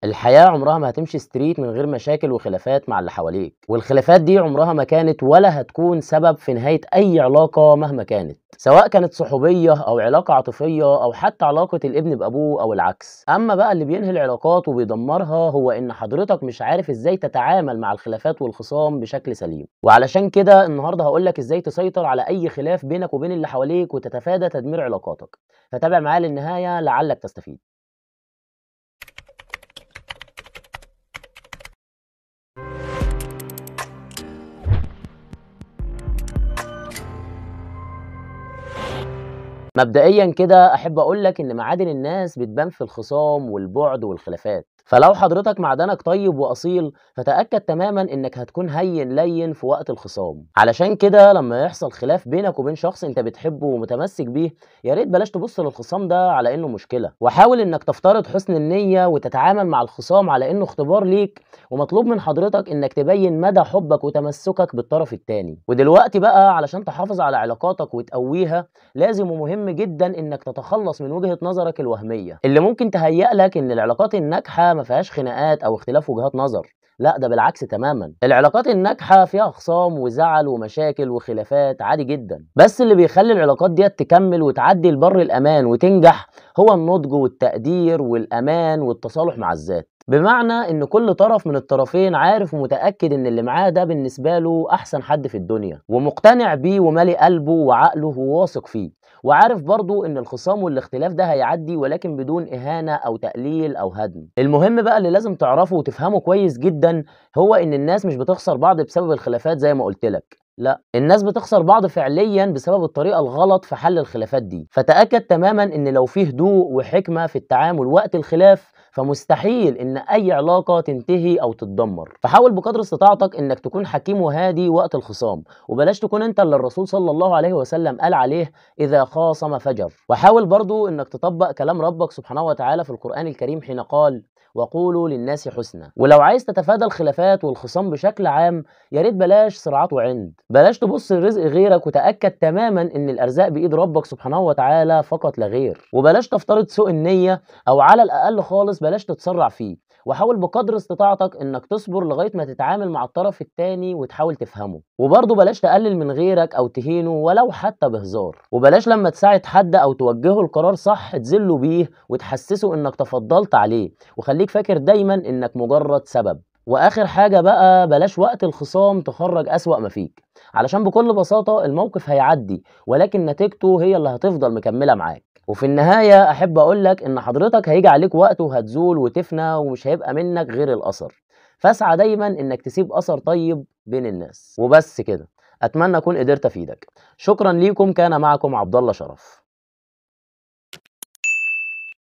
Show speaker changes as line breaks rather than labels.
الحياة عمرها ما هتمشي ستريت من غير مشاكل وخلافات مع اللي حواليك، والخلافات دي عمرها ما كانت ولا هتكون سبب في نهاية أي علاقة مهما كانت، سواء كانت صحوبية أو علاقة عاطفية أو حتى علاقة الابن بأبوه أو العكس. أما بقى اللي بينهي العلاقات وبيدمرها هو إن حضرتك مش عارف إزاي تتعامل مع الخلافات والخصام بشكل سليم. وعلشان كده النهاردة هقولك إزاي تسيطر على أي خلاف بينك وبين اللي حواليك وتتفادى تدمير علاقاتك. فتابع معايا للنهاية لعلك تستفيد. مبدئيا كده احب اقول لك ان معادن الناس بتبان في الخصام والبعد والخلافات، فلو حضرتك معدنك طيب واصيل فتاكد تماما انك هتكون هين لين في وقت الخصام. علشان كده لما يحصل خلاف بينك وبين شخص انت بتحبه ومتمسك بيه، يا ريت بلاش تبص للخصام ده على انه مشكله، وحاول انك تفترض حسن النيه وتتعامل مع الخصام على انه اختبار ليك، ومطلوب من حضرتك انك تبين مدى حبك وتمسكك بالطرف التاني. ودلوقتي بقى علشان تحافظ على علاقاتك وتقويها، لازم ومهم جدا انك تتخلص من وجهة نظرك الوهمية اللي ممكن تهيأ لك ان العلاقات الناجحة ما فيهاش خناقات او اختلاف وجهات نظر. لا، ده بالعكس تماما، العلاقات الناجحة فيها خصام وزعل ومشاكل وخلافات عادي جدا، بس اللي بيخلي العلاقات دي تكمل وتعدي لبر الامان وتنجح هو النضج والتقدير والامان والتصالح مع الذات. بمعنى ان كل طرف من الطرفين عارف ومتأكد ان اللي معاه ده بالنسبة له احسن حد في الدنيا، ومقتنع بيه ومالي قلبه وعقله وواثق فيه، وعارف برضو ان الخصام والاختلاف ده هيعدي ولكن بدون اهانة او تقليل او هدم. المهم بقى اللي لازم تعرفه وتفهمه كويس جدا هو ان الناس مش بتخسر بعض بسبب الخلافات زي ما قلت لك، لا، الناس بتخسر بعض فعليا بسبب الطريقة الغلط في حل الخلافات دي. فتأكد تماما ان لو فيه هدوء وحكمة في التعامل وقت الخلاف فمستحيل ان اي علاقة تنتهي او تتدمر. فحاول بقدر استطاعتك انك تكون حكيم وهادي وقت الخصام، وبلاش تكون انت اللي الرسول صلى الله عليه وسلم قال عليه اذا خاصم فجر. وحاول برضو انك تطبق كلام ربك سبحانه وتعالى في القرآن الكريم حين قال وقولوا للناس حسنا. ولو عايز تتفادى الخلافات والخصام بشكل عام، يا ريت بلاش صراعات وعند، بلاش تبص لرزق غيرك، وتأكد تماما ان الارزاق بايد ربك سبحانه وتعالى فقط لا غير. وبلاش تفترض سوء النية، او على الاقل خالص بلاش تتسرع فيه، وحاول بقدر استطاعتك انك تصبر لغايه ما تتعامل مع الطرف التاني وتحاول تفهمه. وبرضه بلاش تقلل من غيرك او تهينه ولو حتى بهزار، وبلاش لما تساعد حد او توجهه القرار صح تذله بيه وتحسسه انك تفضلت عليه، وخليك فاكر دايما انك مجرد سبب. واخر حاجه بقى، بلاش وقت الخصام تخرج اسوأ ما فيك، علشان بكل بساطه الموقف هيعدي ولكن نتيجته هي اللي هتفضل مكمله معاك. وفي النهاية أحب أقولك إن حضرتك هيجي عليك وقت وهتزول وتفنى ومش هيبقى منك غير الأثر، فاسعى دايما إنك تسيب أثر طيب بين الناس. وبس كده، أتمنى أكون قدرت أفيدك. شكرا ليكم، كان معكم عبد الله شرف.